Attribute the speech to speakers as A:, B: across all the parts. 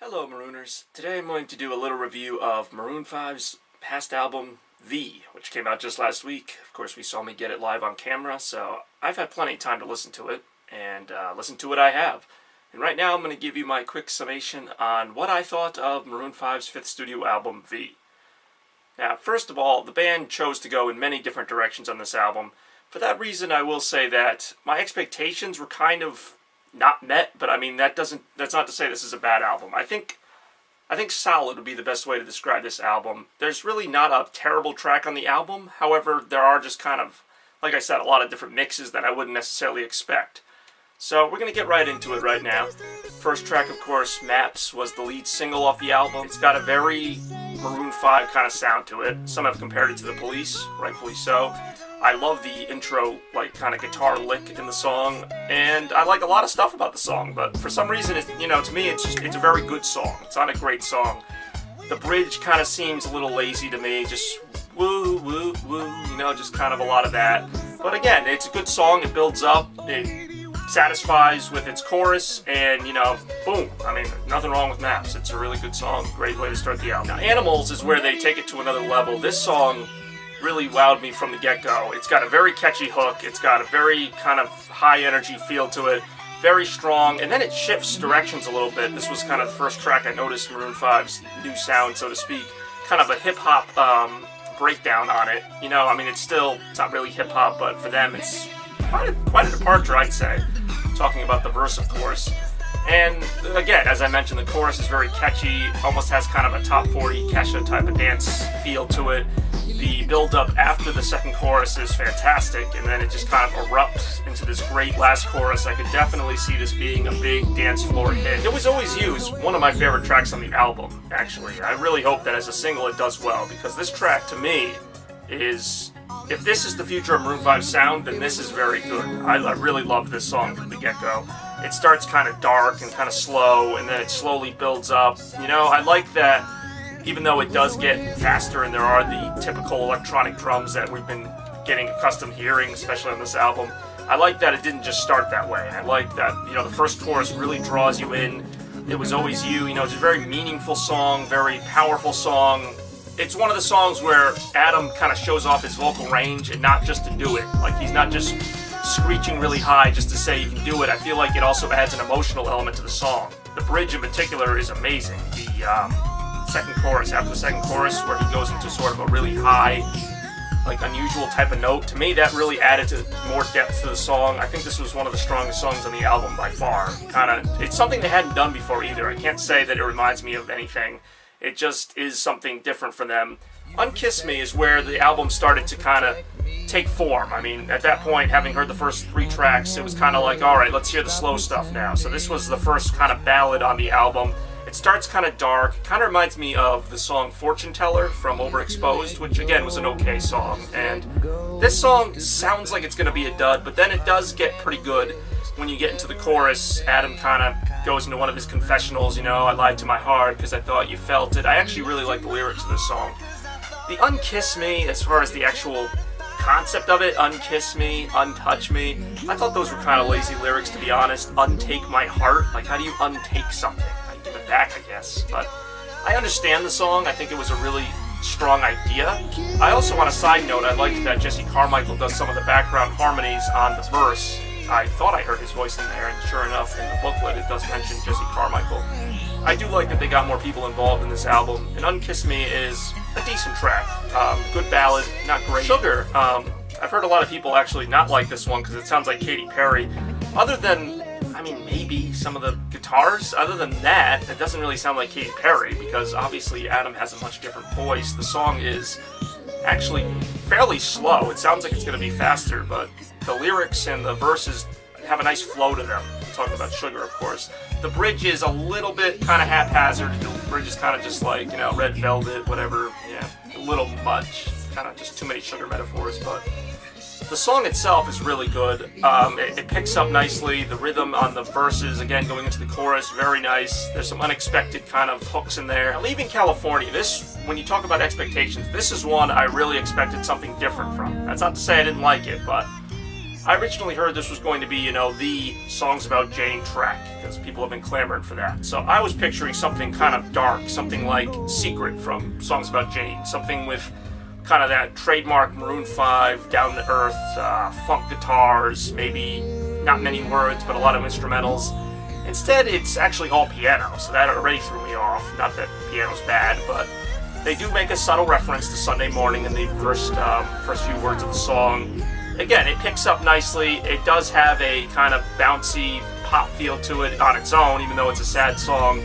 A: Hello Marooners. Today I'm going to do a little review of Maroon 5's past album, V, which came out just last week. Of course, we saw me get it live on camera, so I've had plenty of time to listen to it, and listen to it I have. And right now I'm going to give you my quick summation on what I thought of Maroon 5's fifth studio album, V. Now, first of all, the band chose to go in many different directions on this album. For that reason, I will say that my expectations were kind of not met, but I mean that's not to say this is a bad album. I think solid would be the best way to describe this album. There's really not a terrible track on the album. However, there are just kind of, like I said, a lot of different mixes that I wouldn't necessarily expect. So we're going to get right into it right now. First track, of course, Maps, was the lead single off the album. It's got a very Maroon 5 kind of sound to it. Some have compared it to The Police, rightfully so. I love the intro, like, kind of guitar lick in the song, and I like a lot of stuff about the song, but for some reason, to me, it's a very good song. It's not a great song. The bridge kind of seems a little lazy to me, just woo, woo, woo, just kind of a lot of that. But again, it's a good song, it builds up, it satisfies with its chorus, and, boom. I mean, nothing wrong with Maps. It's a really good song, great way to start the album. Now, Animals is where they take it to another level. This song really wowed me from the get-go. It's got a very catchy hook, it's got a very kind of high-energy feel to it, very strong, and then it shifts directions a little bit. This was kind of the first track I noticed Maroon 5's new sound, so to speak, kind of a hip-hop breakdown on it. It's not really hip-hop, but for them it's quite a departure, I'd say, talking about the verse, of course. And again, as I mentioned, the chorus is very catchy, almost has kind of a top 40 Kesha type of dance feel to it. The build-up after the second chorus is fantastic, and then it just kind of erupts into this great last chorus. I could definitely see this being a big dance floor hit. It Was Always You is one of my favorite tracks on the album, actually. I really hope that as a single it does well, because this track, to me, is... if this is the future of Maroon 5's sound, then this is very good. I really love this song from the get-go. It starts kind of dark and kind of slow, and then it slowly builds up. I like that, even though it does get faster and there are the typical electronic drums that we've been getting accustomed hearing, especially on this album, I like that it didn't just start that way. I like that, the first chorus really draws you in. It Was Always You, it's a very meaningful song, very powerful song. It's one of the songs where Adam kind of shows off his vocal range, and not just to do it. Like, he's not just screeching really high just to say he can do it. I feel like it also adds an emotional element to the song. The bridge in particular is amazing. The second chorus, after the second chorus, where he goes into sort of a really high, like, unusual type of note, to me that really added to more depth to the song. I think this was one of the strongest songs on the album by far. It's something they hadn't done before either. I can't say that it reminds me of anything. It just is something different for them. Unkiss Me is where the album started to kind of take form. I mean, at that point, having heard the first 3 tracks, it was kind of like, alright, let's hear the slow stuff now. So this was the first kind of ballad on the album. It starts kind of dark, kind of reminds me of the song Fortune Teller from Overexposed, which again was an okay song. And this song sounds like it's going to be a dud, but then it does get pretty good when you get into the chorus. Adam kind of goes into one of his confessionals, I lied to my heart because I thought you felt it. I actually really like the lyrics of this song. The Unkiss Me, as far as the actual concept of it, unkiss me, untouch me, I thought those were kind of lazy lyrics, to be honest. Untake my heart, like, how do you untake something? I give it back, I guess. But I understand the song. I think it was a really strong idea. I also, on a side note, I liked that Jesse Carmichael does some of the background harmonies on the verse. I thought I heard his voice in there, and sure enough, in the booklet it does mention Jesse Carmichael. I do like that they got more people involved in this album, and Unkiss Me is a decent track. Good ballad, not great. Sugar, I've heard a lot of people actually not like this one because it sounds like Katy Perry. Other than, maybe some of the guitars, other than that, it doesn't really sound like Katy Perry, because obviously Adam has a much different voice. The song is actually fairly slow. It sounds like it's going to be faster, but the lyrics and the verses have a nice flow to them. I'm talking about Sugar, of course. The bridge is a little bit kind of haphazard. The bridge is kind of just like, red velvet, whatever. Yeah, a little much. Kind of just too many Sugar metaphors, but the song itself is really good. It picks up nicely. The rhythm on the verses, again, going into the chorus, very nice. There's some unexpected kind of hooks in there. Leaving California, when you talk about expectations, this is one I really expected something different from. That's not to say I didn't like it, but I originally heard this was going to be, the Songs About Jane track, because people have been clamoring for that. So I was picturing something kind of dark, something like Secret from Songs About Jane, something with kind of that trademark Maroon 5, down-to-earth, funk guitars, maybe not many words, but a lot of instrumentals. Instead, it's actually all piano, so that already threw me off. Not that piano's bad, but they do make a subtle reference to Sunday Morning in the first few words of the song. Again, it picks up nicely. It does have a kind of bouncy pop feel to it on its own, even though it's a sad song.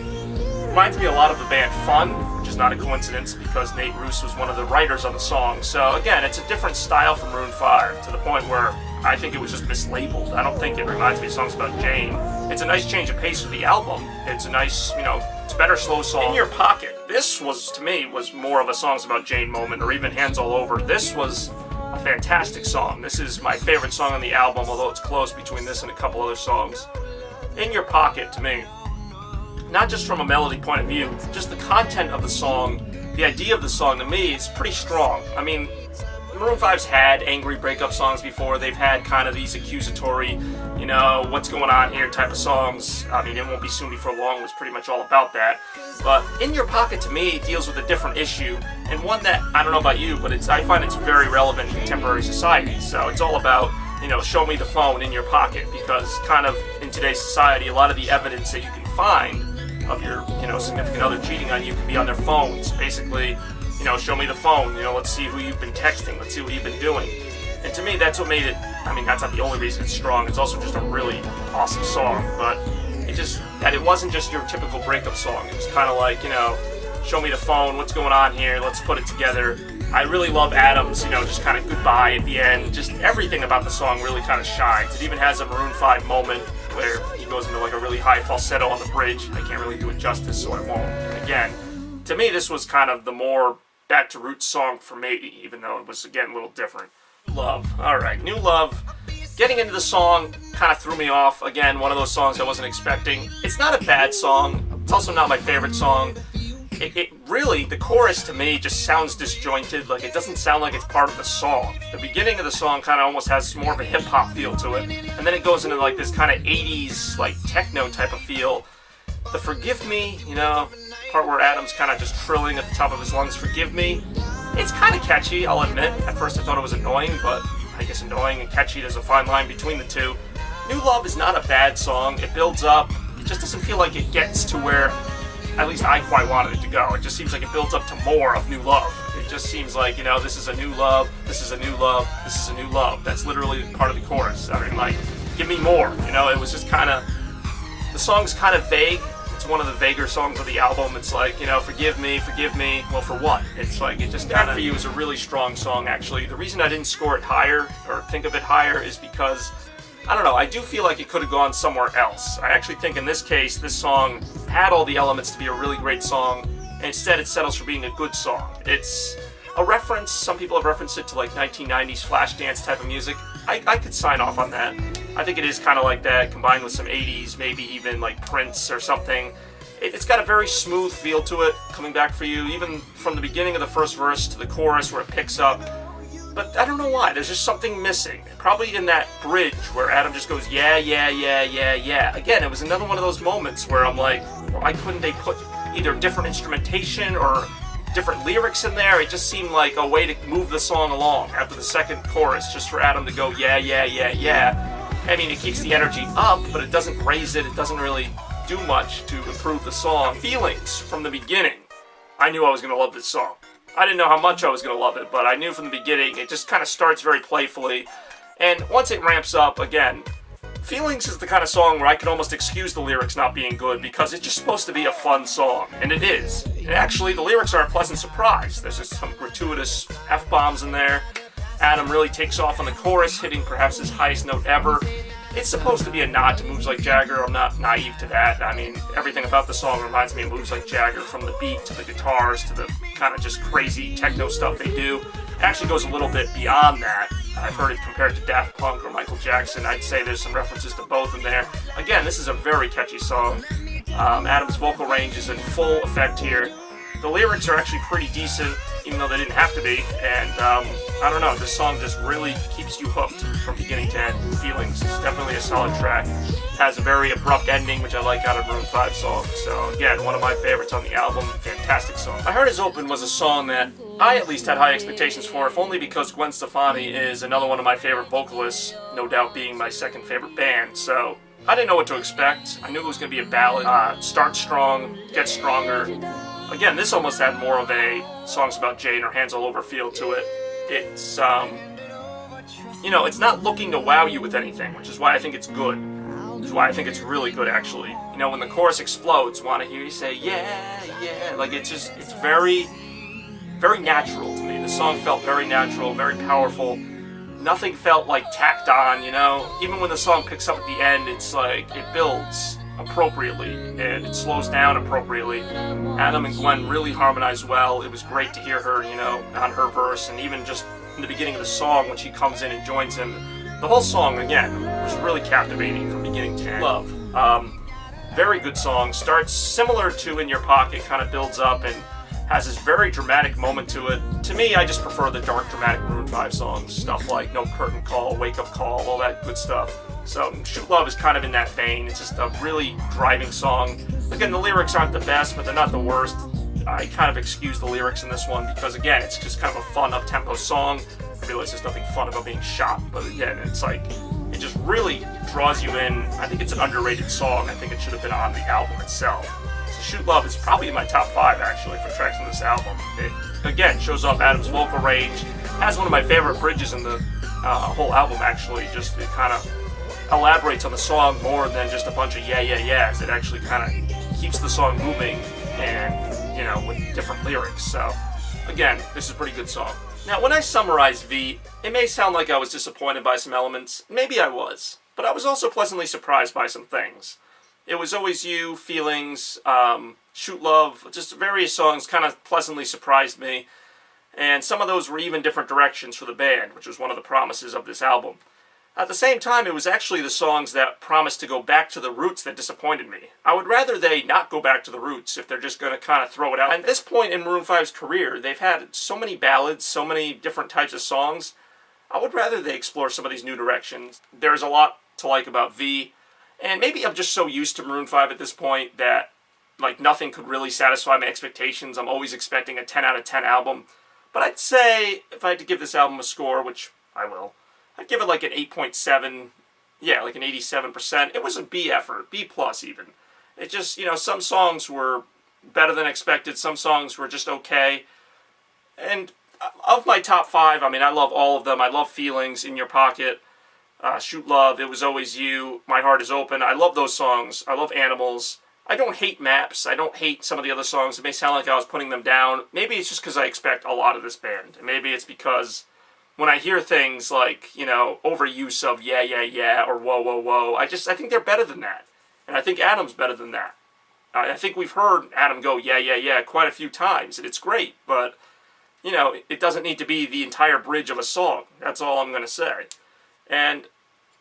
A: Reminds me a lot of the band Fun, which is not a coincidence because Nate Roos was one of the writers on the song. So again, it's a different style from Maroon 5 to the point where I think it was just mislabeled. I don't think it reminds me of Songs About Jane. It's a nice change of pace for the album. It's a nice, it's a better slow song. In Your Pocket, this was, to me, was more of a Songs About Jane moment, or even Hands All Over. This was a fantastic song. This is my favorite song on the album, although it's close between this and a couple other songs. In Your Pocket, to me, not just from a melody point of view, just the content of the song, the idea of the song, to me, is pretty strong. I mean, Maroon 5's had angry breakup songs before. They've had kind of these accusatory, what's going on here type of songs. I mean, It Won't Be Soon Before Long was pretty much all about that. But In Your Pocket, to me, deals with a different issue, and one that, I don't know about you, but I find it's very relevant in contemporary society. So it's all about, show me the phone in your pocket, because kind of in today's society, a lot of the evidence that you can find of your, significant other cheating on you can be on their phones. Basically, show me the phone, let's see who you've been texting, let's see what you've been doing. And to me, that's what made it, that's not the only reason it's strong, it's also just a really awesome song, but it wasn't just your typical breakup song. It was kind of like, show me the phone, what's going on here, let's put it together. I really love Adam's, just kind of goodbye at the end. Just everything about the song really kind of shines. It even has a Maroon 5 moment where he goes into like a really high falsetto on the bridge. I can't really do it justice, so I won't. And again, to me, this was kind of the more back to roots song for me, even though it was, again, a little different. Love. Alright, New Love. Getting into the song kind of threw me off. Again, one of those songs I wasn't expecting. It's not a bad song. It's also not my favorite song. It really, the chorus to me just sounds disjointed. Like, it doesn't sound like it's part of the song. The beginning of the song kind of almost has more of a hip-hop feel to it. And then it goes into like this kind of 80s, like, techno type of feel. The Forgive Me, part where Adam's kind of just trilling at the top of his lungs, Forgive Me. It's kind of catchy, I'll admit. At first I thought it was annoying, but I guess annoying and catchy, there's a fine line between the two. New Love is not a bad song. It builds up. It just doesn't feel like it gets to where, at least I quite wanted it to go. It just seems like it builds up to more of New Love. It just seems like, this is a new love, this is a new love, this is a new love. That's literally part of the chorus. I mean, like, give me more. It was just kind of, the song's kind of vague. It's one of the vaguer songs of the album. It's like, forgive me. Well, for what? It's like, it just kind of, For You is a really strong song, actually. The reason I didn't score it higher, or think of it higher, is because, I don't know, I do feel like it could have gone somewhere else. I actually think in this case, this song had all the elements to be a really great song, and instead it settles for being a good song. It's a reference, some people have referenced it to like 1990s Flashdance type of music. I could sign off on that. I think it is kind of like that, combined with some 80s, maybe even like Prince or something. It's got a very smooth feel to it, Coming Back For You, even from the beginning of the first verse to the chorus where it picks up. But I don't know why, there's just something missing. Probably in that bridge where Adam just goes, yeah, yeah, yeah, yeah, yeah. Again, it was another one of those moments where I'm like, why couldn't they put either different instrumentation or different lyrics in there? It just seemed like a way to move the song along after the second chorus, just for Adam to go, yeah, yeah, yeah, yeah. I mean, it keeps the energy up, but it doesn't raise it. It doesn't really do much to improve the song. Feelings, from the beginning, I knew I was going to love this song. I didn't know how much I was going to love it, but I knew from the beginning it just kind of starts very playfully. And once it ramps up, again, Feelings is the kind of song where I could almost excuse the lyrics not being good because it's just supposed to be a fun song, and it is. And actually, the lyrics are a pleasant surprise. There's just some gratuitous F-bombs in there. Adam really takes off on the chorus, hitting perhaps his highest note ever. It's supposed to be a nod to Moves Like Jagger. I'm not naive to that. I mean, everything about the song reminds me of Moves Like Jagger, from the beat to the guitars to the kind of just crazy techno stuff they do. It actually goes a little bit beyond that. I've heard it compared to Daft Punk or Michael Jackson. I'd say there's some references to both in there. Again, this is a very catchy song. Adam's vocal range is in full effect here. The lyrics are actually pretty decent, even though they didn't have to be, and I don't know, this song just really keeps you hooked from beginning to end. Feelings is definitely a solid track. Has a very abrupt ending, which I like out of Maroon 5 songs. So again, one of my favorites on the album. Fantastic song. I Heart Is Open was a song that I at least had high expectations for, if only because Gwen Stefani is another one of my favorite vocalists, no doubt being my second favorite band. So I didn't know what to expect. I knew it was going to be a ballad. Start strong, get stronger. Again, this almost had more of a songs about Jane or hands all over feel to it. It's, it's not looking to wow you with anything, which is why I think it's good. Which is why I think it's really good, actually. When the chorus explodes, want to hear you say, yeah, yeah. Like, it's very, very natural to me. The song felt very natural, very powerful. Nothing felt like tacked on, Even when the song picks up at the end, it's like, it builds appropriately, and it slows down appropriately. Adam and Gwen really harmonized well. It was great to hear her, on her verse, and even just in the beginning of the song when she comes in and joins him. The whole song, again, was really captivating from beginning to end. Love. Very good song. Starts similar to In Your Pocket, kind of builds up and has this very dramatic moment to it. To me, I just prefer the dark, dramatic Maroon 5 songs. Stuff like No Curtain Call, Wake Up Call, all that good stuff. So Shoot Love is kind of in that vein. It's just a really driving song. Again, the lyrics aren't the best, but they're not the worst. I kind of excuse the lyrics in this one because, again, it's just kind of a fun, up-tempo song. I realize there's nothing fun about being shot, but again, it's like, it just really draws you in. I think it's an underrated song. I think it should have been on the album itself. So Shoot Love is probably in my top 5, actually, for tracks on this album. It, again, shows off Adam's vocal range. Has one of my favorite bridges in the whole album, actually. Just, it kind of elaborates on the song more than just a bunch of yeah, yeah, yeahs. It actually kind of keeps the song moving and, with different lyrics. So, again, this is a pretty good song. Now, when I summarize V, it may sound like I was disappointed by some elements. Maybe I was. But I was also pleasantly surprised by some things. It Was Always You, Feelings, Shoot Love, just various songs kind of pleasantly surprised me. And some of those were even different directions for the band, which was one of the promises of this album. At the same time, it was actually the songs that promised to go back to the roots that disappointed me. I would rather they not go back to the roots if they're just going to kind of throw it out. At this point in Maroon 5's career, they've had so many ballads, so many different types of songs. I would rather they explore some of these new directions. There's a lot to like about V, and maybe I'm just so used to Maroon 5 at this point that nothing could really satisfy my expectations. I'm always expecting a 10 out of 10 album. But I'd say, if I had to give this album a score, which I will, I'd give it like an 8.7, yeah, like an 87%. It was a B effort, B plus even. It just, some songs were better than expected, some songs were just okay. And of my top 5, I love all of them. I love Feelings, In Your Pocket, Shoot Love, It Was Always You, My Heart Is Open. I love those songs. I love Animals. I don't hate Maps. I don't hate some of the other songs. It may sound like I was putting them down. Maybe it's just because I expect a lot of this band. And maybe it's because when I hear things like, overuse of yeah, yeah, yeah, or whoa, whoa, whoa, I think they're better than that. And I think Adam's better than that. I think we've heard Adam go yeah, yeah, yeah quite a few times, and it's great, but, it doesn't need to be the entire bridge of a song. That's all I'm going to say. And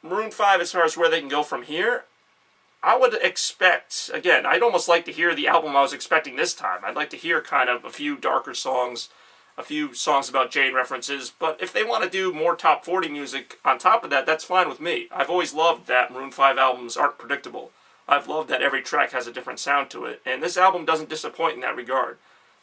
A: Maroon 5, as far as where they can go from here, I would expect, again, I'd almost like to hear the album I was expecting this time. I'd like to hear kind of a few darker songs, a few songs about Jane references, but if they want to do more top 40 music on top of that, that's fine with me. I've always loved that Maroon 5 albums aren't predictable. I've loved that every track has a different sound to it, and this album doesn't disappoint in that regard.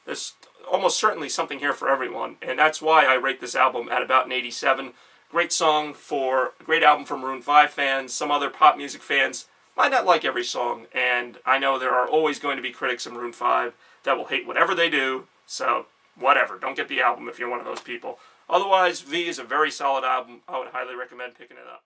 A: There's almost certainly something here for everyone, and that's why I rate this album at about an 87. Great song for, a great album for Maroon 5 fans. Some other pop music fans might not like every song, and I know there are always going to be critics of Maroon 5 that will hate whatever they do, so whatever. Don't get the album if you're one of those people. Otherwise, V is a very solid album. I would highly recommend picking it up.